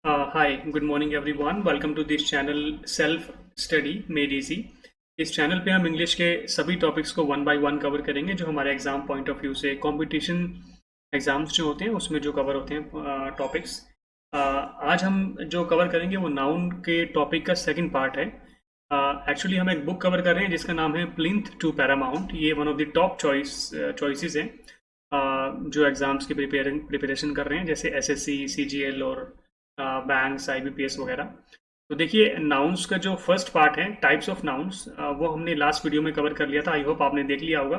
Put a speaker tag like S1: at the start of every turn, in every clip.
S1: Hi, good morning everyone. Welcome to this channel Self Study Made Easy. इस channel पे हम English के सभी टॉपिक्स को वन बाय वन कवर करेंगे जो हमारे एग्जाम पॉइंट ऑफ व्यू से कंपटीशन एग्जाम्स जो होते हैं उसमें जो कवर होते हैं टॉपिक्स। आज हम जो कवर करेंगे वो नाउन के टॉपिक का सेकंड पार्ट है। एक्चुअली हम एक बुक कवर कर रहे हैं जिसका नाम है प्लिंथ टू पैरामाउंट। ये one of the top choices हैं जो एग्जाम्स की प्रिपरेशन कर रहे हैं, जैसे एसएससी, सीजीएल और बैंक्स, आईबीपीएस वगैरह। तो देखिए, नाउन्स का जो फर्स्ट पार्ट है, टाइप्स ऑफ नाउन्स, वो हमने लास्ट वीडियो में कवर कर लिया था। आई होप आपने देख लिया होगा।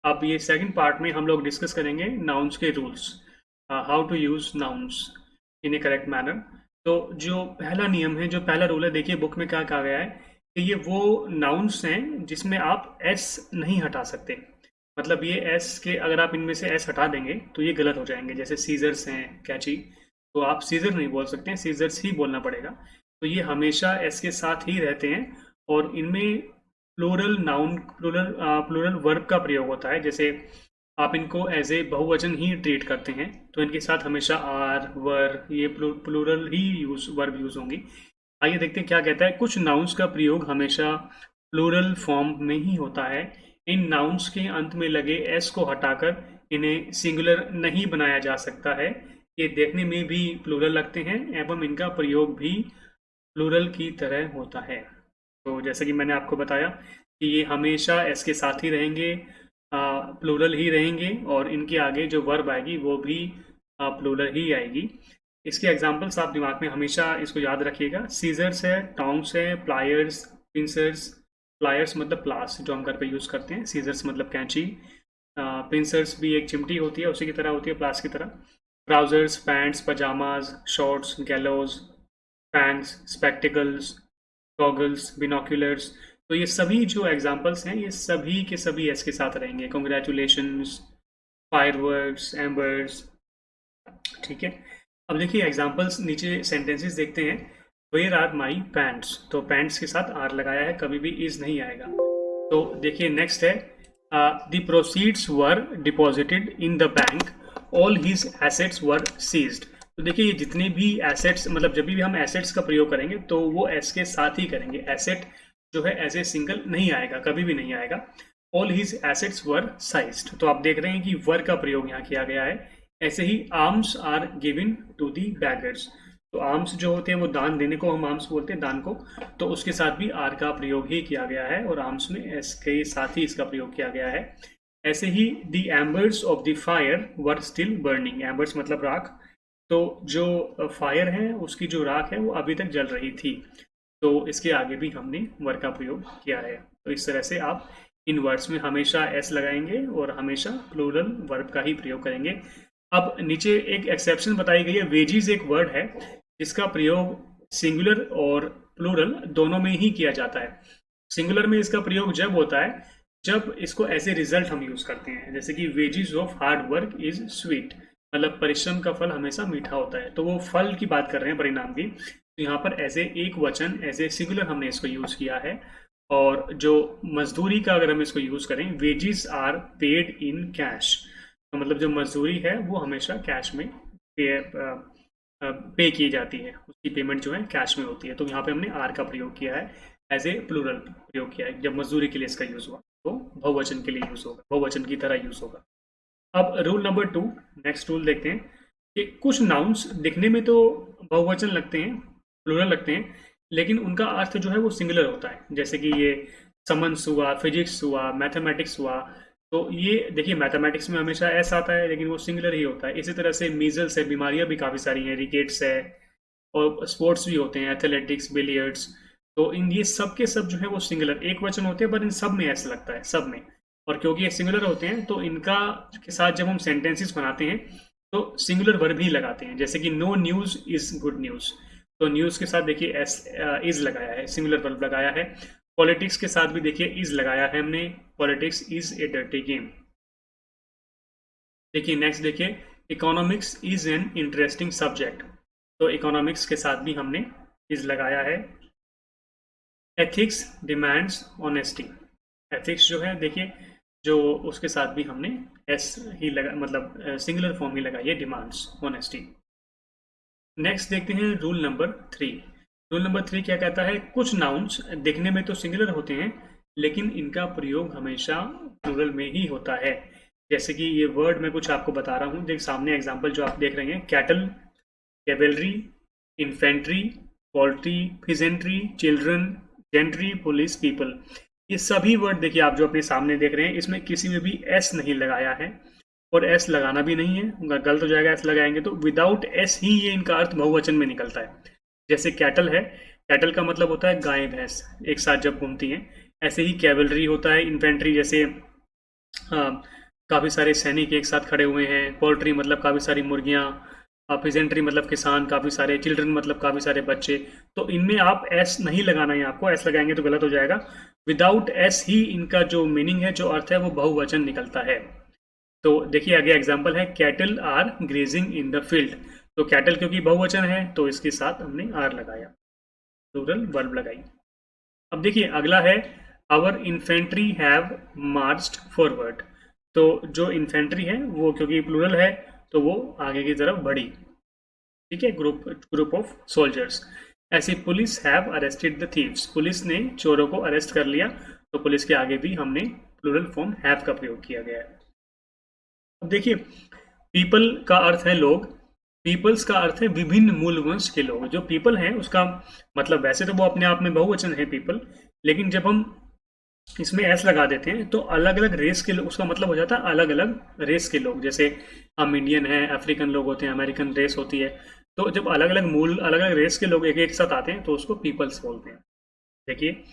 S1: अब ये सेकंड पार्ट में हम लोग डिस्कस करेंगे नाउन्स के rules, how to use nouns in a correct manner. तो जो पहला नियम है, जो पहला रूल है, देखिए बुक में क्या कहा गया है कि ये वो नाउन्स हैं जिसमें आप एस नहीं हटा सकते। मतलब ये एस के, अगर आप इनमें से एस हटा देंगे तो ये गलत हो जाएंगे। जैसे सीजर्स हैं, कैची, तो आप सीजर नहीं बोल सकते हैं, सीजर्स ही बोलना पड़ेगा। तो ये हमेशा एस के साथ ही रहते हैं और इनमें प्लूरल नाउन, प्लूरल वर्ब का प्रयोग होता है। जैसे आप इनको एज ए बहुवचन ही ट्रीट करते हैं तो इनके साथ हमेशा आर, वर, ये प्लूरल ही वर्ब यूज होंगी। आइए देखते हैं क्या कहता है। कुछ नाउन्स का प्रयोग हमेशा प्लूरल फॉर्म में ही होता है। इन नाउन्स के अंत में लगे एस को हटाकर इन्हें सिंगुलर नहीं बनाया जा सकता है। ये देखने में भी प्लूरल लगते हैं एवं इनका प्रयोग भी प्लूरल की तरह होता है। तो जैसे कि मैंने आपको बताया कि ये हमेशा एस के साथ ही रहेंगे, प्लूरल ही रहेंगे और इनके आगे जो वर्ब आएगी वो भी प्लूरल ही आएगी। इसके एग्जाम्पल्स आप दिमाग में हमेशा इसको याद रखिएगा। सीजर्स है, टोंग्स है, प्लायर्स, पिंसर्स। प्लायर्स मतलब प्लास जो हम घर पे यूज़ करते हैं, सीजर्स मतलब कैंची। पिंसर्स भी एक चिमटी होती है, उसी की तरह होती है, प्लास की तरह। Trousers, pants, pyjamas, shorts, gallows, fangs, spectacles, goggles, binoculars. तो ये सभी जो एग्जाम्पल्स हैं ये सभी के सभी एस के साथ रहेंगे। Congratulations, fireworks, एम्बर्स। ठीक है, अब देखिए एग्जाम्पल्स, नीचे सेंटेंसेस देखते हैं। वेयर आर माई पैंट्स, तो पैंट्स के साथ आर लगाया है, कभी भी इज नहीं आएगा। तो देखिए नेक्स्ट है, the proceeds were deposited in the bank, all his assets were seized. तो देखिए ये जितने भी एसेट्स, मतलब जब भी हम एसेट्स का प्रयोग करेंगे तो वो एस के साथ ही करेंगे। एसेट जो है एज ए सिंगल नहीं आएगा, कभी भी नहीं आएगा। ऑल हिज एसेट्स वर साइज्ड, तो आप देख रहे हैं कि वर का प्रयोग यहाँ किया गया है। ऐसे ही arms are given to the beggars, तो आर्म्स जो होते हैं वो दान देने को हम आर्म्स बोलते हैं, दान को। तो उसके साथ भी आर का प्रयोग ही किया गया है और आर्म्स में एस के साथ ही इसका प्रयोग किया गया है। ऐसे ही the embers of the fire were still burning, embers मतलब राख। तो जो फायर है उसकी जो राख है वो अभी तक जल रही थी। तो इसके आगे भी हमने वर का प्रयोग किया है। तो इस तरह से आप इन वर्ड्स में हमेशा एस लगाएंगे और हमेशा प्लूरल वर्ब का ही प्रयोग करेंगे। अब नीचे एक एक्सेप्शन बताई गई है। वेजीज एक वर्ड है जिसका प्रयोग सिंगुलर और प्लूरल दोनों में ही किया जाता है। सिंगुलर में इसका प्रयोग जब होता है जब इसको एज ए रिजल्ट हम यूज करते हैं, जैसे कि veggies of hard work is sweet, मतलब परिश्रम का फल हमेशा मीठा होता है। तो वो फल की बात कर रहे हैं, परिणाम की। तो यहाँ पर एज ए एक वचन, एज ए सिंगुलर हमने इसको यूज किया है। और जो मजदूरी का अगर हम इसको यूज करें, wages are paid in cash, तो मतलब जो मजदूरी है वो हमेशा कैश में पे की जाती है, उसकी पेमेंट जो है कैश में होती है। तो यहाँ पे हमने आर का प्रयोग किया है, एज ए प्लूरल प्रयोग किया है। जब मजदूरी के लिए इसका यूज हुआ तो बहुवचन के लिए यूज होगा, बहुवचन की तरह यूज होगा। अब रूल नंबर 2, नेक्स्ट रूल देखते हैं कि कुछ नाउन्स दिखने में तो बहुवचन लगते हैं, प्लूरल लगते हैं, लेकिन उनका अर्थ जो है वो सिंगुलर होता है। जैसे कि ये समन्स हुआ, फिजिक्स हुआ, मैथमेटिक्स हुआ। तो ये देखिए मैथमेटिक्स में हमेशा एस आता है लेकिन वो सिंगुलर ही होता है। इसी तरह से मीजल्स है, बीमारियां भी काफ़ी सारी हैं, रिकेट्स है, और स्पोर्ट्स भी होते हैं, एथलेटिक्स, बिलियर्ड्स। तो इन ये सब के सब जो है वो सिंगुलर एक वचन होते हैं, पर इन सब में एस लगता है, सब में। और क्योंकि ये सिंगुलर होते हैं तो इनका के साथ जब हम सेंटेंसेस बनाते हैं तो सिंगुलर वर्ब ही लगाते हैं। जैसे कि no news is good news, तो न्यूज़ के साथ देखिए एस इज लगाया है, सिंगुलर वर्ब लगाया है। पॉलिटिक्स के साथ भी देखिए इज लगाया है हमने, politics is a dirty game. देखिए नेक्स्ट देखिए, economics is an interesting subject, तो इकोनॉमिक्स के साथ भी हमने इज लगाया है। एथिक्स डिमांड्स ऑनेस्टी, एथिक्स जो है देखिए, जो उसके साथ भी हमने एस ही लगा, मतलब सिंगुलर फॉर्म ही लगाई है, डिमांड्स ऑनेस्टी। नेक्स्ट देखते हैं रूल नंबर 3। रूल नंबर 3 क्या कहता है, कुछ नाउन्स दिखने में तो सिंगुलर होते हैं लेकिन इनका प्रयोग हमेशा प्लूरल में ही होता है। जैसे कि ये वर्ड मैं कुछ आपको बता रहा हूँ, देख सामने एग्जांपल जो आप देख रहे हैं, cattle, cavalry, infantry, poultry, peasantry, children, gentry, police, people. ये सभी वर्ड देखिए आप जो अपने सामने देख रहे हैं, इसमें किसी में भी एस नहीं लगाया है और एस लगाना भी नहीं है, गलत हो जाएगा एस लगाएंगे तो। विदाउट एस ही ये इनका अर्थ बहुवचन में निकलता है। जैसे कैटल है, कैटल का मतलब होता है गाय भैंस एक साथ जब घूमती हैं। ऐसे ही कैवलरी होता है इन्फेंट्री, जैसे काफ़ी सारे सैनिक एक साथ खड़े हुए हैं। पोल्ट्री मतलब काफ़ी सारी मुर्गियाँ। फिजेंट्री मतलब किसान काफ़ी सारे। चिल्ड्रन मतलब काफ़ी सारे बच्चे। तो इनमें आप एस नहीं लगाना है, आपको एस लगाएंगे तो गलत हो जाएगा। विदाउट एस ही इनका जो मीनिंग है, जो अर्थ है, वो बहुवचन निकलता है। तो देखिए आगे एग्जाम्पल है, cattle are grazing in the field. तो कैटल क्योंकि बहुवचन है तो इसके साथ हमने आर लगाया, प्लूरल वर्ब लगाई। अब देखिए अगला है, our infantry have marched forward. तो जो इन्फेंट्री है वो क्योंकि प्लूरल है तो वो आगे की तरफ बढ़ी, ठीक है, ग्रुप ऑफ सोल्जर्स। ऐसी police have arrested the thieves, police ने चोरों को अरेस्ट कर लिया, तो पुलिस के आगे भी हमने प्लूरल फॉर्म हैव का प्रयोग किया गया है। अब देखिए, पीपल का अर्थ है लोग, पीपल्स का अर्थ है विभिन्न मूल वंश के लोग। जो पीपल है उसका मतलब वैसे तो वो अपने आप में बहुवचन है पीपल, लेकिन जब हम इसमें एस लगा देते हैं तो अलग अलग रेस के लोग, उसका मतलब हो जाता है अलग अलग रेस के लोग। जैसे हम इंडियन हैं, अफ्रीकन लोग होते हैं, अमेरिकन रेस होती है। तो जब अलग अलग मूल, अलग अलग रेस के लोग एक एक साथ आते हैं तो उसको पीपल्स बोलते हैं। देखिए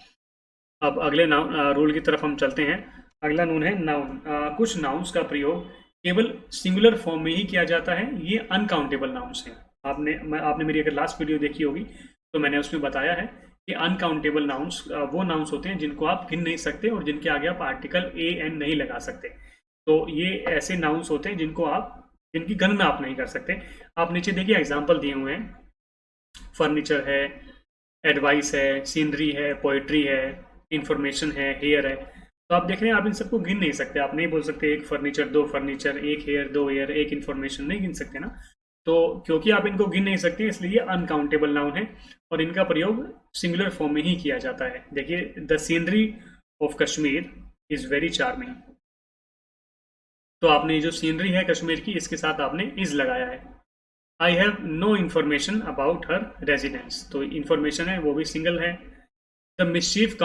S1: अब अगले नाउन रूल की तरफ हम चलते हैं। अगला नून है नाउन। कुछ नाउन्स का प्रयोग केवल सिंगुलर फॉर्म में ही किया जाता है, ये अनकाउंटेबल नाउन्स हैं। आपने मेरी अगर लास्ट वीडियो देखी होगी तो मैंने उसमें बताया है कि अनकाउंटेबल नाउन्स वो नाउन्स होते हैं जिनको आप गिन नहीं सकते और जिनके आगे आप आर्टिकल ए एन नहीं लगा सकते। तो ये ऐसे नाउन्स होते हैं जिनकी गणना आप नहीं कर सकते। आप नीचे देखिए एग्जाम्पल दिए हुए हैं, फर्नीचर है, एडवाइस है, सीनरी है, पोइट्री है, इंफॉर्मेशन है, हेयर है। तो आप देख रहे हैं आप इन सबको गिन नहीं सकते। आप नहीं बोल सकते एक फर्नीचर, दो फर्नीचर, एक हेयर, दो हेयर, एक इंफॉर्मेशन, नहीं गिन सकते ना। तो क्योंकि आप इनको गिन नहीं सकते इसलिए ये अनकाउंटेबल नाउन है और इनका प्रयोग सिंगुलर फॉर्म में ही किया जाता है। देखिए, the scenery of Kashmir is very charming. तो आपने जो सीनरी है कश्मीर की, इसके साथ आपने इज लगाया है। I have no information about her residence, तो इन्फॉर्मेशन है वो भी सिंगल है। The mischief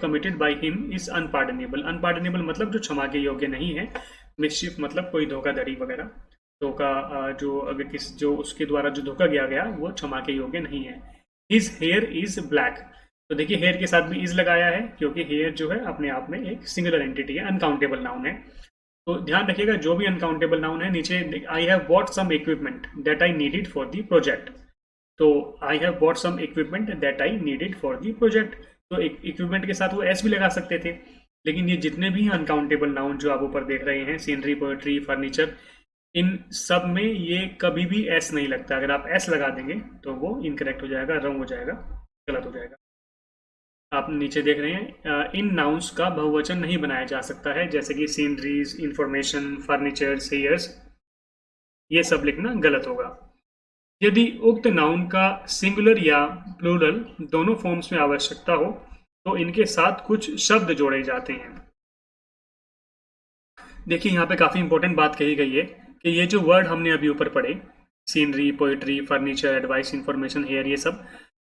S1: committed by him is unpardonable. Unpardonable मतलब जो क्षमा के योग्य नहीं है। मिसचिफ मतलब कोई धोखाधड़ी वगैरह, धोखा जो अगर जो उसके द्वारा जो धोखा किया गया वो क्षमा के योग्य नहीं है। His here is black. तो देखिए हेयर के साथ भी इज लगाया है क्योंकि हेयर जो है अपने आप में एक सिंगुलर एंटिटी है, अनकाउंटेबल नाउन है। तो ध्यान रखिएगा जो भी अनकाउंटेबल नाउन है, नीचे I have bought some equipment that I needed for the project. तो I have bought some equipment that I needed for the project. तो इक्विपमेंट के साथ वो एस भी लगा सकते थे, लेकिन ये जितने भी अनकाउंटेबल नाउन जो आप ऊपर देख रहे हैं, सीनरी, पोएट्री, फर्नीचर, इन सब में ये कभी भी एस नहीं लगता। अगर आप एस लगा देंगे तो वो इनकरेक्ट हो जाएगा, रॉन्ग हो जाएगा, गलत हो जाएगा। आप नीचे देख रहे हैं इन नाउन्स का बहुवचन नहीं बनाया जा सकता है, जैसे कि सीनरीज, इंफॉर्मेशन, फर्नीचर, हेयर्स, ये सब लिखना गलत होगा। यदि उक्त नाउन का सिंगुलर या प्लूरल दोनों फॉर्म्स में आवश्यकता हो तो इनके साथ कुछ शब्द जोड़े जाते हैं। देखिए यहाँ पे काफ़ी इंपॉर्टेंट बात कही गई है कि ये जो वर्ड हमने अभी ऊपर पढ़े, scenery, poetry, furniture, advice, information, hair, ये सब,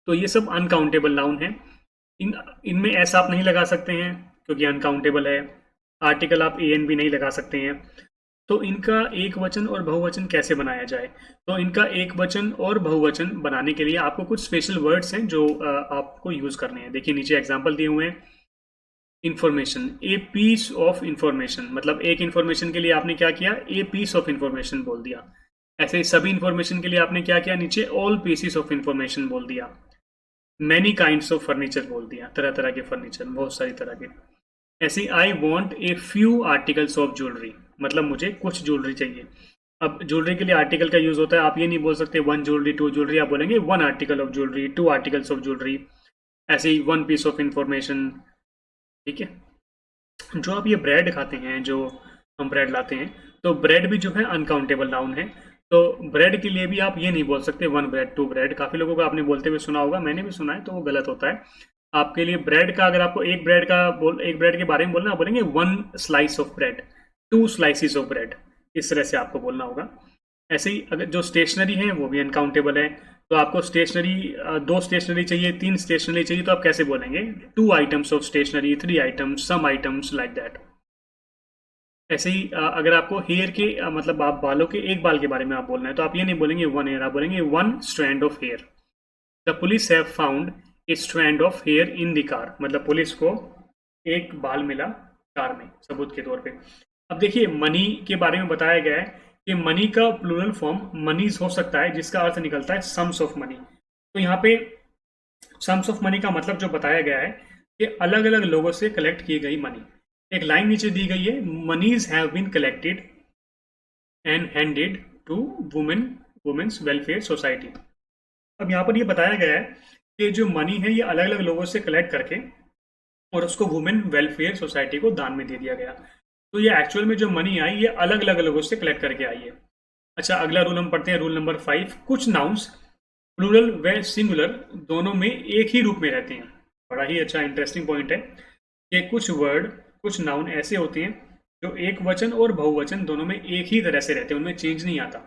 S1: तो ये सब अनकाउंटेबल नाउन है। इनमें एस आप नहीं लगा सकते हैं क्योंकि अनकाउंटेबल है। आर्टिकल आप ए एन भी नहीं लगा सकते हैं। तो इनका एक वचन और बहुवचन कैसे बनाया जाए? तो इनका एक वचन और बहुवचन बनाने के लिए आपको कुछ स्पेशल वर्ड्स हैं जो आपको यूज करने हैं। देखिए नीचे एग्जांपल दिए हुए हैं। Information, a piece of information, मतलब एक इंफॉर्मेशन के लिए आपने क्या किया, ए पीस ऑफ इंफॉर्मेशन बोल दिया। ऐसे ही सभी इंफॉर्मेशन के लिए आपने क्या किया, नीचे ऑल पीसीस ऑफ इंफॉर्मेशन बोल दिया। मैनी काइंड्स ऑफ फर्नीचर बोल दिया, तरह तरह के फर्नीचर, बहुत सारी तरह के। ऐसे I want a few articles of jewellery, मतलब मुझे कुछ ज्वेलरी चाहिए। अब ज्वेलरी के लिए आर्टिकल का यूज होता है, आप ये नहीं बोल सकते वन ज्वेलरी, टू ज्वेलरी, आप बोलेंगे one article of jewellery, two articles of jewellery, ऐसे ही वन पीस ऑफ इंफॉर्मेशन। ठीक है, जो आप ये ब्रेड खाते हैं, जो हम ब्रेड लाते हैं, तो ब्रेड भी जो है अनकाउंटेबल नाउन है। तो ब्रेड के लिए भी आप ये नहीं बोल सकते वन ब्रेड टू ब्रेड, काफी लोगों को आपने बोलते हुए सुना होगा, मैंने भी सुना है, तो वो गलत होता है। आपके लिए ब्रेड का, अगर आपको एक ब्रेड के बारे में बोलना, आप बोलेंगे one slice of bread, two slices of bread, इस तरह से आपको बोलना होगा। ऐसे ही अगर जो स्टेशनरी है वो भी अनकाउंटेबल है, तो आपको स्टेशनरी, दो स्टेशनरी चाहिए, तीन स्टेशनरी चाहिए, तो आप कैसे बोलेंगे? Two items of stationery, three items, some items, like that. ऐसे ही अगर आपको हेयर के मतलब आप बालों के एक बाल के बारे में आप बोलना है, तो आप ये नहीं बोलेंगे वन हेयर, आप बोलेंगे one strand of hair. The police have found a strand of hair in the car, मतलब पुलिस को एक बाल मिला कार में सबूत के तौर पे। अब देखिए मनी के बारे में बताया गया है कि मनी का प्लूरल फॉर्म मनीज हो सकता है, जिसका अर्थ निकलता है सम्स ऑफ मनी। तो यहाँ पे सम्स ऑफ मनी का मतलब जो बताया गया है कि अलग अलग लोगों से कलेक्ट की गई मनी। एक लाइन नीचे दी गई है, monies have been collected and handed to women's welfare society. अब यहाँ पर ये बताया गया है कि जो मनी है ये अलग अलग लोगों से कलेक्ट करके और उसको वुमेन वेलफेयर सोसाइटी को दान में दे दिया गया। तो ये एक्चुअल में जो मनी आई ये अलग अलग लोगों से कलेक्ट करके आई है। अच्छा, अगला रूल हम पढ़ते हैं, रूल नंबर 5। कुछ नाउन्स प्लूरल व सिंगुलर दोनों में एक ही रूप में रहते हैं। बड़ा ही अच्छा इंटरेस्टिंग पॉइंट है कि कुछ नाउन ऐसे होते हैं जो एक वचन और बहुवचन दोनों में एक ही तरह से रहते हैं, उनमें चेंज नहीं आता।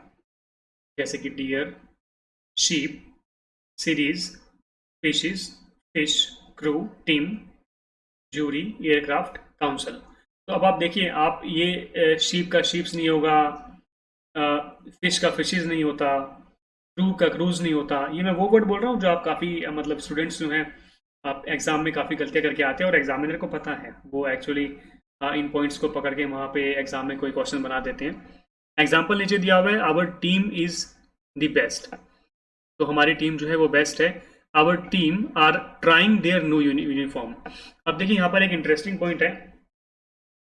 S1: जैसे कि deer, sheep, series, fishes, fish, crew, team, jury, aircraft, council. तो अब आप देखिए, आप ये शीप का शीप्स नहीं होगा, फिश का फिशेज नहीं होता, क्रू का क्रूज नहीं होता। ये मैं वो वर्ड बोल रहा हूँ जो आप काफ़ी मतलब स्टूडेंट्स जो हैं आप एग्जाम में काफ़ी गलतियाँ करके आते हैं और एग्जामिनर को पता है, वो एक्चुअली इन पॉइंट्स को पकड़ के वहाँ पे एग्जाम में कोई क्वेश्चन बना देते हैं। एग्जाम्पल नीचे दिया हुआ है, our team is the best, तो हमारी टीम जो है वो बेस्ट है। Our team are trying their new uniform. अब देखिए यहाँ पर एक इंटरेस्टिंग पॉइंट है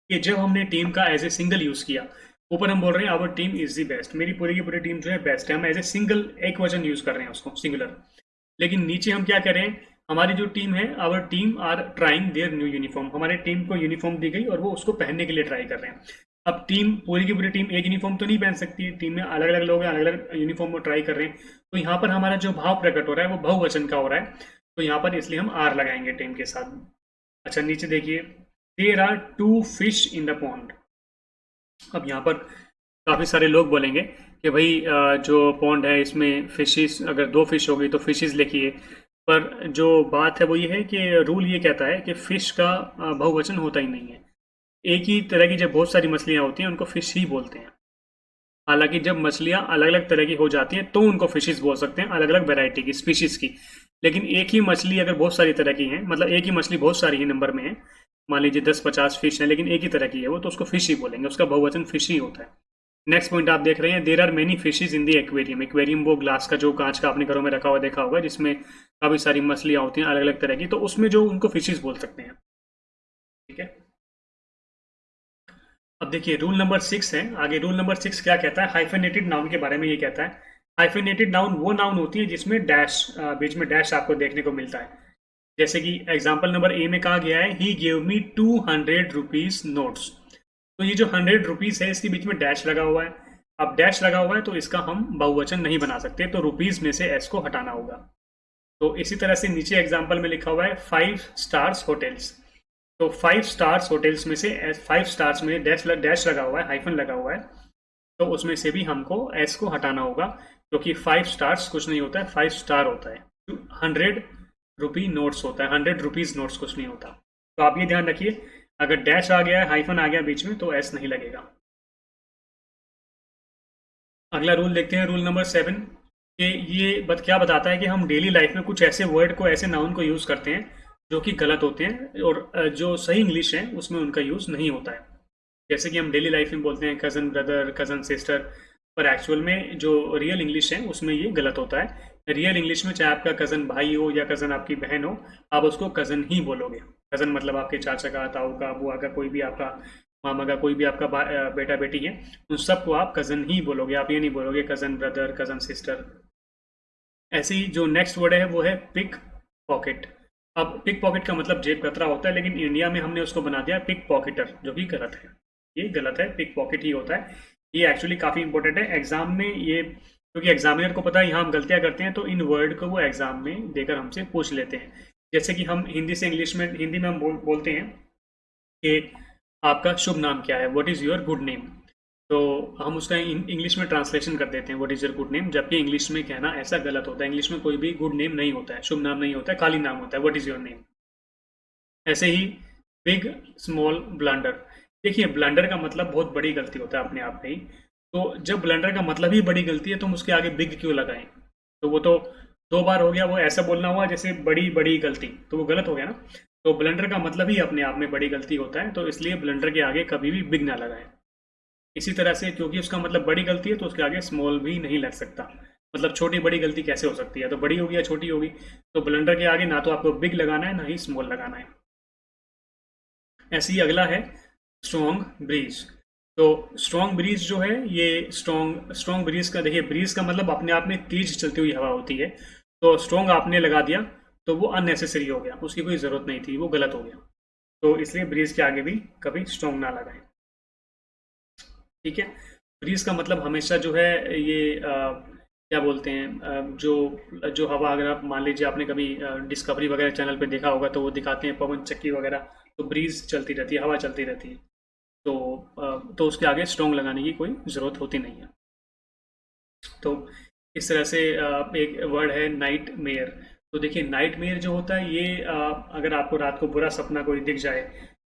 S1: कि जब हमने टीम का एज ए सिंगल यूज किया, ऊपर हम बोल रहे हैं our team is the best, मेरी पूरी की पूरी टीम जो है बेस्ट है, हम एज ए सिंगल एक वचन यूज कर रहे हैं उसको सिंगुलर। लेकिन नीचे हम क्या कर रहे हैं, हमारी जो टीम है, our team are trying their new uniform, हमारे टीम को यूनिफॉर्म दी गई और वो उसको पहनने के लिए ट्राई कर रहे हैं। अब टीम, पूरी की पूरी टीम एक यूनिफॉर्म तो नहीं पहन सकती है, टीम में अलग अलग लोग हैं, अलग अलग यूनिफॉर्म को ट्राई कर रहे हैं, तो यहाँ पर हमारा जो भाव प्रकट हो रहा है वो बहुवचन का हो रहा है, तो यहाँ पर इसलिए हम आर लगाएंगे टीम के साथ। अच्छा, नीचे देखिए, there are two fish in the pond. अब यहाँ पर काफ़ी सारे लोग बोलेंगे कि भाई जो पॉन्ड है इसमें फिशेस, अगर दो फिश हो गई तो फिशेस लिखिए, पर जो बात है वो ये है कि रूल ये कहता है कि फिश का बहुवचन होता ही नहीं है। एक ही तरह की जब बहुत सारी मछलियाँ होती हैं उनको फिश ही बोलते हैं। हालांकि जब मछलियाँ अलग अलग तरह की हो जाती हैं तो उनको फिशेस बोल सकते हैं, अलग अलग वैरायटी की, स्पीशीज की। लेकिन एक ही मछली अगर बहुत सारी तरह की है, मतलब एक ही मछली बहुत सारी ही नंबर में है, मान लीजिए 10-50 फिश है लेकिन एक ही तरह की है वो, तो उसको फिश ही बोलेंगे, उसका बहुवचन फिश ही होता है। नेक्स्ट पॉइंट आप देख रहे हैं, there are many fishes in the aquarium. Aquarium वो ग्लास का, जो कांच का आपने घरों में रखा हुआ देखा होगा, जिसमें काफी सारी मछलियां होती हैं अलग अलग तरह की, तो उसमें जो उनको फिशेज बोल सकते हैं। ठीक है, अब देखिए रूल नंबर 6 है आगे। रूल नंबर 6 क्या कहता है, हाइफेनेटेड नाउन के बारे में ये कहता है। हाइफेनेटेड नाउन वो नाउन होती है जिसमें डैश, बीच में डैश आपको देखने को मिलता है। जैसे कि एग्जाम्पल नंबर ए में कहा गया है, he gave me 200 rupees notes. तो ये जो 100 रुपीज है इसके बीच में डैश लगा हुआ है। अब डैश लगा हुआ है तो इसका हम बहुवचन नहीं बना सकते, तो रुपीज में से एस को हटाना होगा। तो इसी तरह से नीचे एग्जाम्पल में लिखा हुआ है 5 स्टार्स होटल्स। तो 5 स्टार्स होटल्स में से 5 स्टार्स में डैश लगा हुआ है, हाइफन लगा हुआ है, तो उसमें से भी हमको एस को हटाना होगा, क्योंकि 5 स्टार्स कुछ नहीं होता है, 5 स्टार होता है। 100 रुपी नोट्स होता है, 100 रुपीज नोट्स कुछ नहीं होता। तो आप ये ध्यान रखिए, अगर डैश आ गया है, हाइफन आ गया बीच में, तो एस नहीं लगेगा। अगला रूल देखते हैं, रूल नंबर 7, कि ये क्या बताता है कि हम डेली लाइफ में कुछ ऐसे वर्ड को, ऐसे नाउन को यूज करते हैं जो कि गलत होते हैं और जो सही इंग्लिश है उसमें उनका यूज नहीं होता है। जैसे कि हम डेली लाइफ में बोलते हैं कजन ब्रदर, कजन सिस्टर, पर एक्चुअल में जो रियल इंग्लिश है उसमें ये गलत होता है। रियल इंग्लिश में चाहे आपका कजन भाई हो या कजन आपकी बहन हो, आप उसको कजन ही बोलोगे। कजन मतलब आपके चाचा का, ताऊ का, बुआ का, कोई भी आपका मामा का, कोई भी आपका बेटा बेटी है, उन सबको आप कजन ही बोलोगे, आप ये नहीं बोलोगे कजन ब्रदर, कजन सिस्टर। ऐसे ही जो नेक्स्ट वर्ड है वो है पिक पॉकेट। अब पिक पॉकेट का मतलब जेब कतरा होता है, लेकिन इंडिया में हमने उसको बना दिया पिक पॉकेटर, जो कि गलत है। ये गलत है, पिक पॉकेट ही होता है। ये एक्चुअली काफ़ी इंपॉर्टेंट है एग्जाम में ये, क्योंकि एग्जामिनर को पता है यहाँ हम गलतियाँ करते हैं, तो इन वर्ड को वो एग्जाम में देकर हमसे पूछ लेते हैं। जैसे कि हम हिंदी से इंग्लिश में, हिंदी में हम बोलते हैं कि आपका शुभ नाम क्या है, what is your good name, तो हम उसका इंग्लिश में ट्रांसलेशन कर देते हैं what is your good name, जबकि इंग्लिश में कहना ऐसा गलत होता है। इंग्लिश में कोई भी गुड नेम नहीं होता है, शुभ नाम नहीं होता है, खाली नाम होता है व्हाट इज़ योर नेम। ऐसे ही बिग स्मॉल ब्लंडर, देखिए ब्लंडर का मतलब बहुत बड़ी गलती होता है अपने आप में ही, तो जब ब्लंडर का मतलब ही बड़ी गलती है तो हम उसके आगे बिग क्यों लगाएं, तो वो तो 2 बार हो गया, वो ऐसा बोलना हुआ जैसे बड़ी बड़ी गलती, तो वो गलत हो गया ना। तो ब्लंडर का मतलब ही अपने आप में बड़ी गलती होता है, तो इसलिए ब्लंडर के आगे कभी भी बिग ना लगाएं। इसी तरह से क्योंकि उसका मतलब बड़ी गलती है तो उसके आगे स्मॉल भी नहीं लग सकता, मतलब छोटी बड़ी गलती कैसे हो सकती है, तो बड़ी होगी या छोटी होगी, तो ब्लंडर के आगे ना तो आपको बिग लगाना है ना ही स्मॉल लगाना है। ऐसे ही अगला है स्ट्रॉन्ग ब्रीज। तो स्ट्रॉन्ग ब्रीज जो है ये स्ट्रॉन्ग ब्रीज का, देखिए ब्रीज का मतलब अपने आप में तेज चलती हुई हवा होती है, तो स्ट्रॉन्ग आपने लगा दिया तो वो अननेसेसरी हो गया, उसकी कोई ज़रूरत नहीं थी, वो गलत हो गया, तो इसलिए ब्रीज के आगे भी कभी स्ट्रॉन्ग ना लगाएं। ठीक है, ब्रीज का मतलब हमेशा जो है ये क्या बोलते हैं, जो जो हवा, अगर आप मान लीजिए आपने कभी डिस्कवरी वगैरह चैनल पे देखा होगा तो वो दिखाते हैं पवन चक्की वगैरह, तो ब्रीज चलती रहती है, हवा चलती रहती है, तो उसके आगे स्ट्रॉन्ग लगाने की कोई ज़रूरत होती नहीं है। तो इस तरह से एक वर्ड है नाइट मेयर। तो देखिए नाइट मेयर जो होता है ये अगर आपको रात को बुरा सपना कोई दिख जाए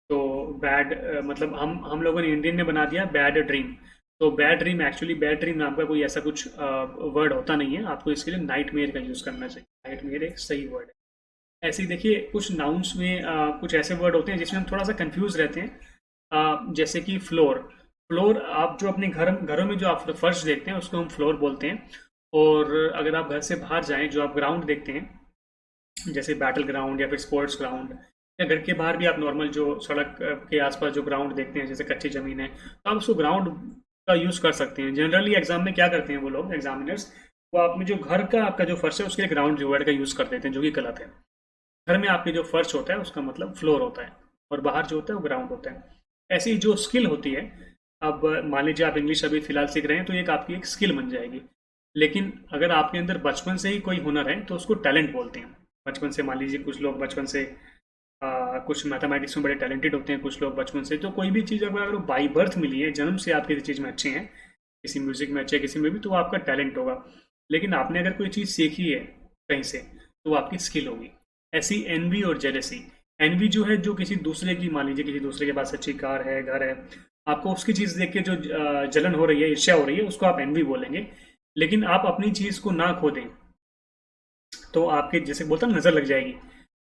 S1: तो बैड, मतलब हम लोगों ने इंडियन ने बना दिया बैड ड्रीम, तो bad dream actually bad dream नाम का कोई ऐसा कुछ वर्ड होता नहीं है, आपको इसके लिए नाइट मेयर का यूज़ करना चाहिए। नाइट मेयर एक सही वर्ड है। ऐसे ही देखिए कुछ नाउन्स में कुछ ऐसे वर्ड होते हैं जिसमें हम थोड़ा सा कंफ्यूज रहते हैं, जैसे कि फ्लोर। फ्लोर आप जो अपने घरों में जो आप फर्श देखते हैं उसको हम फ्लोर बोलते हैं, और अगर आप घर से बाहर जाएं जो आप ग्राउंड देखते हैं जैसे बैटल ग्राउंड या फिर स्पोर्ट्स ग्राउंड, या घर के बाहर भी आप नॉर्मल जो सड़क के आसपास जो ग्राउंड देखते हैं जैसे कच्ची ज़मीन है, तो आप उसको ग्राउंड का यूज़ कर सकते हैं। जनरली एग्जाम में क्या करते हैं वो लोग एग्जामिनर्स, वो आप में जो घर का आपका जो फर्श है उसके लिए ग्राउंड जो वर्ड का यूज़ कर देते हैं, जो कि गलत है। घर में आपके जो फर्श होता है उसका मतलब फ्लोर होता है, और बाहर जो होता है वो ग्राउंड होता है। ऐसी जो स्किल होती है, अब मान लीजिए आप इंग्लिश अभी फिलहाल सीख रहे हैं तो एक आपकी एक स्किल बन जाएगी, लेकिन अगर आपके अंदर बचपन से ही कोई हुनर है तो उसको टैलेंट बोलते हैं। बचपन से मान लीजिए कुछ लोग बचपन से कुछ मैथमेटिक्स में बड़े टैलेंटेड होते हैं, कुछ लोग बचपन से, तो कोई भी चीज़ अगर बाई बर्थ मिली है, जन्म से आप किसी चीज़ में अच्छे हैं, किसी म्यूजिक में अच्छे, किसी में भी, तो वो आपका टैलेंट होगा। लेकिन आपने अगर कोई चीज़ सीखी है कहीं से तो वो आपकी स्किल होगी। ऐसी एनवी और जेलसी, एनवी जो है जो किसी दूसरे की, मान लीजिए किसी दूसरे के पास अच्छी कार है, घर है, आपको उसकी चीज़ देख के जो जलन हो रही है, ईर्ष्या हो रही है, उसको आप एनवी बोलेंगे। लेकिन आप अपनी चीज़ को ना खो दें तो आपके, जैसे बोलता ना, नज़र लग जाएगी,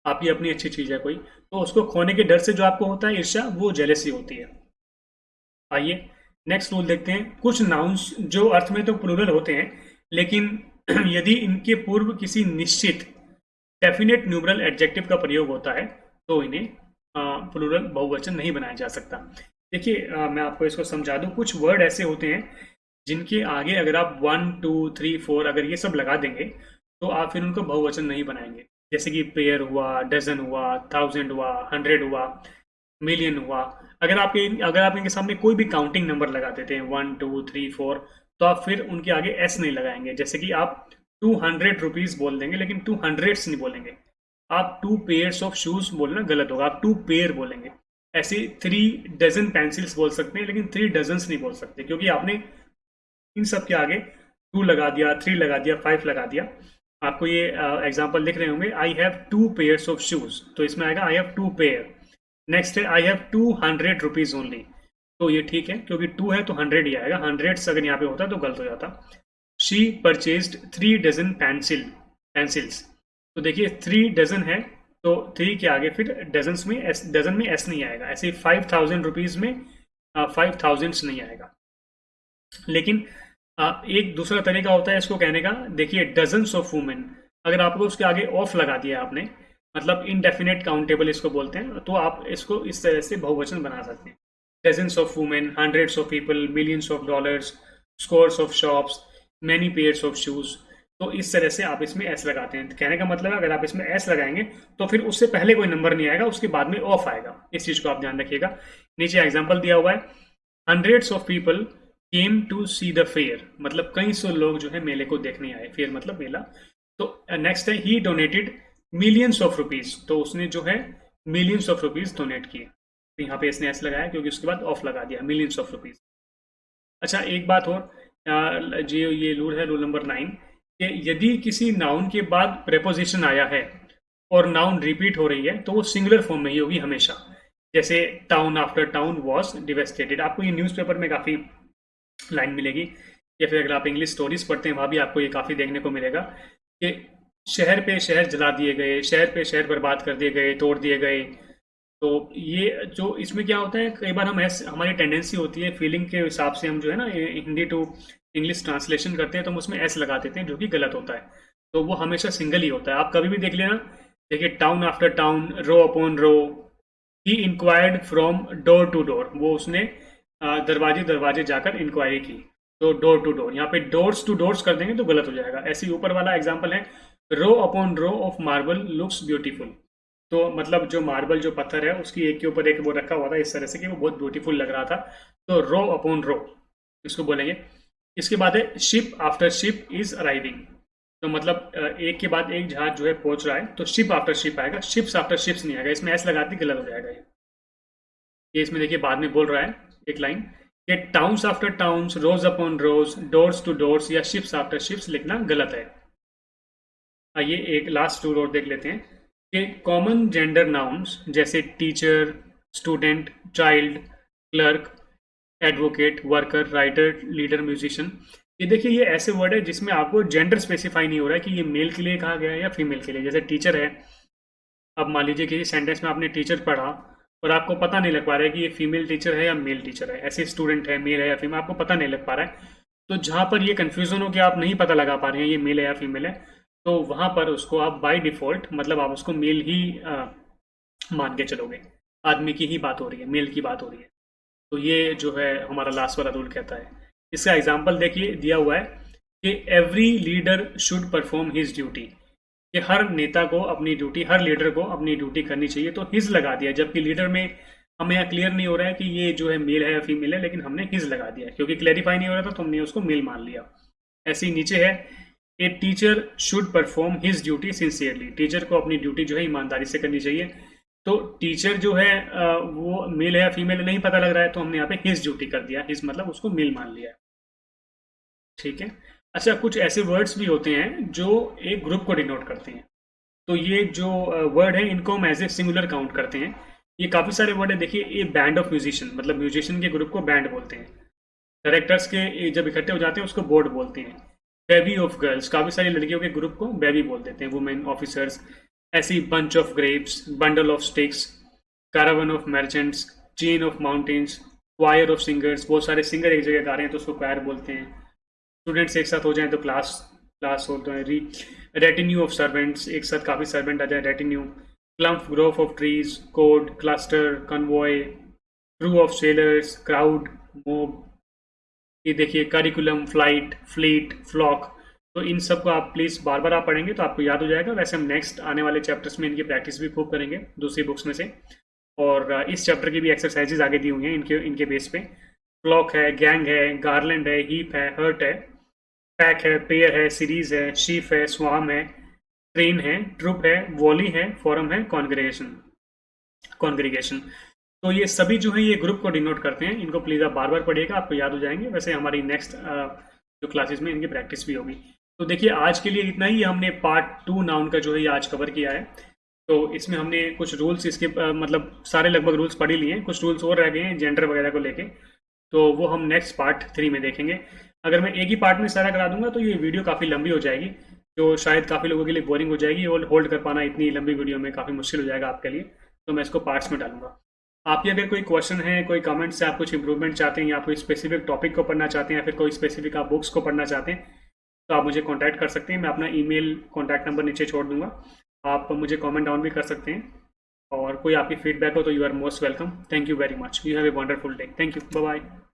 S1: आपकी अपनी अच्छी चीज़ है कोई, तो उसको खोने के डर से जो आपको होता है ईर्ष्या, वो जेलसी होती है। आइए नेक्स्ट रूल देखते हैं। कुछ नाउन्स जो अर्थ में तो प्लूरल होते हैं, लेकिन यदि इनके पूर्व किसी निश्चित डेफिनेट न्यूमरल एडजेक्टिव का प्रयोग होता है तो इन्हें प्लूरल बहुवचन नहीं बनाया जा सकता। देखिए मैं आपको इसको समझा दूं, कुछ वर्ड ऐसे होते हैं जिनके आगे अगर आप 1 2 3 4 अगर ये सब लगा देंगे तो आप फिर उनको बहुवचन नहीं बनाएंगे। जैसे कि पेयर हुआ, डजन हुआ, 1000 हुआ, 100 हुआ, मिलियन हुआ। अगर आप इनके सामने कोई भी काउंटिंग नंबर लगा देते हैं 1 2 3 4, तो आप फिर उनके आगे एस नहीं लगाएंगे। जैसे कि आप 200 रुपीज़ बोल देंगे लेकिन 200 नहीं बोलेंगे, आप 2 पेयर्स ऑफ शूज़ बोलना गलत होगा, आप 2 पेयर बोलेंगे। ऐसे 3 डजन पेंसिल्स बोल सकते हैं लेकिन 3 डजन्स नहीं बोल सकते, क्योंकि आपने इन सब के आगे 2 लगा दिया, 3 लगा दिया, 5 लगा दिया। आपको ये एग्जाम्पल लिख रहे होंगे, I have 2 pairs of shoes, तो इसमें आएगा आई हैव 2 पेयर। नेक्स्ट है आई हैव 200 रुपीज़ ओनली, तो ये ठीक है क्योंकि 2 है तो 100 ही आएगा, 100 अगर यहाँ पे होता तो गलत हो जाता। शी परचेज्ड 3 डजन पेंसिल्स, तो देखिए 3 डजन है तो 3 के आगे फिर डजन में एस नहीं आएगा। ऐसे 5000 रुपीज़ में 5000 नहीं आएगा। लेकिन एक दूसरा तरीका होता है इसको कहने का, देखिए डजन्स ऑफ वुमेन, अगर आपको उसके आगे ऑफ लगा दिया आपने, मतलब इनडेफिनेट काउंटेबल इसको बोलते हैं, तो आप इसको इस तरह से बहुवचन बना सकते हैं। Dozens of women, hundreds of people, millions of dollars, scores of shops, many pairs of shoes. तो इस तरह से आप इसमें एस लगाते हैं। कहने का मतलब है अगर आप इसमें एस लगाएंगे तो फिर उससे पहले कोई नंबर नहीं आएगा, उसके बाद में ऑफ आएगा। इस चीज को आप ध्यान रखिएगा। नीचे एग्जाम्पल दिया हुआ है, hundreds of people came to see the fair, मतलब कई सौ लोग जो है मेले को देखने आए, फेयर मतलब मेला। तो नेक्स्ट है ही डोनेटेड मिलियंस ऑफ रुपीज, तो उसने जो है मिलियंस ऑफ रुपीज डोनेट किए। तो यहाँ पे इसने एस लगाया क्योंकि उसके बाद ऑफ लगा दिया, मिलियंस ऑफ रुपीज। अच्छा एक बात और, जो ये रूल है, रूल नंबर 9, कि यदि किसी नाउन के बाद प्रेपोजिशन आया है और नाउन रिपीट हो रही है तो वो सिंगुलर फॉर्म में ही होगी हमेशा। जैसे town after town was devastated, आपको ये न्यूज़पेपर में काफ़ी लाइन मिलेगी, या फिर अगर आप इंग्लिश स्टोरीज पढ़ते हैं वहाँ भी आपको ये काफ़ी देखने को मिलेगा कि शहर पे शहर जला दिए गए, शहर पे शहर बर्बाद कर दिए गए, तोड़ दिए गए। तो ये जो इसमें क्या होता है, कई बार हम ऐसे, हमारी टेंडेंसी होती है फीलिंग के हिसाब से हम जो है ना हिंदी टू इंग्लिश ट्रांसलेशन करते हैं, तो हम उसमें एस लगा देते हैं जो कि गलत होता है। तो वो हमेशा सिंगल ही होता है, आप कभी भी देख लेना। देखिए town after town, row upon row, he inquired from door to door, वो उसने दरवाजे दरवाजे जाकर इंक्वायरी की। तो डोर टू डोर, यहाँ पे डोर्स टू डोर्स कर देंगे तो गलत हो जाएगा। ऐसे ही ऊपर वाला एग्जाम्पल है, row upon row of marble looks beautiful, तो मतलब जो मार्बल जो पत्थर है उसकी एक के ऊपर एक वो रखा हुआ था इस तरह से कि वो बहुत ब्यूटीफुल लग रहा था। तो रो अपॉन रो इसको बोलेंगे। इसके बाद है ship after ship is arriving, तो मतलब एक के बाद एक जहाज जो है पहुंच रहा है, तो शिप आफ्टर शिप आएगा, शिप्स आफ्टर शिप्स नहीं आएगा, इसमें ऐसा लगाती गलत हो जाएगा ये इसमें देखिए बाद में बोल रहा है एक लाइन कि towns after towns, rose upon rose, doors to doors या शिप्स आफ्टर शिप्स लिखना गलत है। आइए एक लास्ट रूल और देख लेते हैं कि कॉमन जेंडर नाउन्स जैसे teacher, student, child, clerk, advocate, worker, writer, leader, musician, ये देखिए ये ऐसे वर्ड है जिसमें आपको जेंडर स्पेसिफाई नहीं हो रहा है कि ये मेल के लिए कहा गया है या फीमेल के लिए। जैसे टीचर है, अब मान लीजिए कि सेंटेंस में आपने टीचर पढ़ा और आपको पता नहीं लग पा रहा है कि ये फीमेल टीचर है या मेल टीचर है, ऐसे स्टूडेंट है मेल है या फीमेल, आपको पता नहीं लग पा रहा है। तो जहाँ पर ये कन्फ्यूजन हो कि आप नहीं पता लगा पा रहे हैं ये मेल है या फीमेल है, तो वहाँ पर उसको आप बाय डिफॉल्ट मतलब आप उसको मेल ही मान के चलोगे, आदमी की ही बात हो रही है, मेल की बात हो रही है। तो ये जो है हमारा लास्ट वाला रूल कहता है। इसका एग्जाम्पल देखिए दिया हुआ है कि every leader should perform his duty, कि हर नेता को अपनी ड्यूटी, हर लीडर को अपनी ड्यूटी करनी चाहिए, तो हिज लगा दिया, जबकि लीडर में हमें यहाँ क्लियर नहीं हो रहा है कि ये जो है मेल है या फीमेल है, लेकिन हमने हिज लगा दिया क्योंकि क्लैरिफाई नहीं हो रहा था तो हमने उसको मेल मान लिया। ऐसे ही नीचे है, a teacher should perform his duty sincerely, teacher को अपनी ड्यूटी जो है ईमानदारी से करनी चाहिए। तो टीचर जो है वो मेल है या फीमेल नहीं पता लग रहा है, तो हमने यहाँ पे हिज ड्यूटी कर दिया, हिज मतलब उसको मेल मान लिया। ठीक है। अच्छा कुछ ऐसे वर्ड्स भी होते हैं जो एक ग्रुप को डिनोट करते हैं, तो ये जो वर्ड है इनको हम एज ए सिंगुलर काउंट करते हैं। ये काफ़ी सारे वर्ड है, देखिए ए बैंड ऑफ म्यूजिशियन, मतलब म्यूजिशियन के ग्रुप को बैंड बोलते हैं। डायरेक्टर्स के जब इकट्ठे हो जाते हैं उसको बोर्ड बोलते हैं। बेबी ऑफ गर्ल्स, काफ़ी सारी लड़कियों के ग्रुप को बेबी बोल देते हैं, वुमेन ऑफिसर्स। ऐसी bunch of grapes, bundle of sticks, caravan of merchants, chain of mountains, choir of singers, बहुत सारे सिंगर एक जगह गा रहे हैं तो उसको क्वायर बोलते हैं। स्टूडेंट्स एक साथ हो जाएं तो क्लास क्लास बोलते हैं। रेटिन्यू ऑफ सर्वेंट्स, एक साथ काफ़ी सर्वेंट आ जाए, retinue. Clump, Grove of trees, code, cluster, convoy, crew of sellers, crowd, mob. ये देखिए करिकुलम, फ्लाइट, फ्लीट, फ्लॉक। तो इन सब को आप प्लीज़ बार बार आप पढ़ेंगे तो आपको याद हो जाएगा। वैसे हम नेक्स्ट आने वाले चैप्टर्स में इनकी प्रैक्टिस भी खूब करेंगे दूसरी बुक्स में से, और इस चैप्टर की भी एक्सरसाइजेज आगे दी हुई हैं इनके इनके बेस पे। फ्लॉक है, गैंग है, गार्लैंड है, हीप है, हर्ट है, पैक है, पेयर है, सीरीज है, शीफ है, स्वाम है, ट्रेन है, ट्रुप है, वॉली है, फॉरम है, कॉन्ग्रीगेशन। तो ये सभी जो है ये ग्रुप को डिनोट करते हैं, इनको प्लीज़ आप बार बार पढ़िएगा, आपको याद हो जाएंगे। वैसे हमारी नेक्स्ट जो क्लासेस में इनकी प्रैक्टिस भी होगी। तो देखिए आज के लिए इतना ही, हमने पार्ट 2 नाउन का जो है ये आज कवर किया है। तो इसमें हमने कुछ रूल्स इसके मतलब सारे लगभग रूल्स पढ़ ही लिए हैं, कुछ रूल्स और रह गए हैं जेंडर वगैरह को लेके, तो वो हम नेक्स्ट पार्ट 3 में देखेंगे। अगर मैं एक ही पार्ट में सारा करा दूंगा तो ये वीडियो काफ़ी लंबी हो जाएगी, जो शायद काफ़ी लोगों के लिए बोरिंग हो जाएगी, और होल्ड कर पाना इतनी लंबी वीडियो में काफ़ी मुश्किल हो जाएगा आपके लिए, तो मैं इसको पार्ट्स में डालूंगा। आपके अगर कोई क्वेश्चन है, कोई कमेंट्स से आप कुछ इंप्रूवमेंट चाहते हैं, या कोई स्पेसिफिक टॉपिक को पढ़ना चाहते हैं, या फिर कोई स्पेसिफिक आप बुक्स को पढ़ना चाहते हैं, तो आप मुझे कॉन्टैक्ट कर सकते हैं। मैं अपना ईमेल कॉन्टैक्ट नंबर नीचे छोड़ दूंगा, आप मुझे कमेंट डाउन भी कर सकते हैं, और कोई आपकी फीडबैक हो तो you are most welcome. Thank you very much, you have a wonderful day. Thank you, bye bye.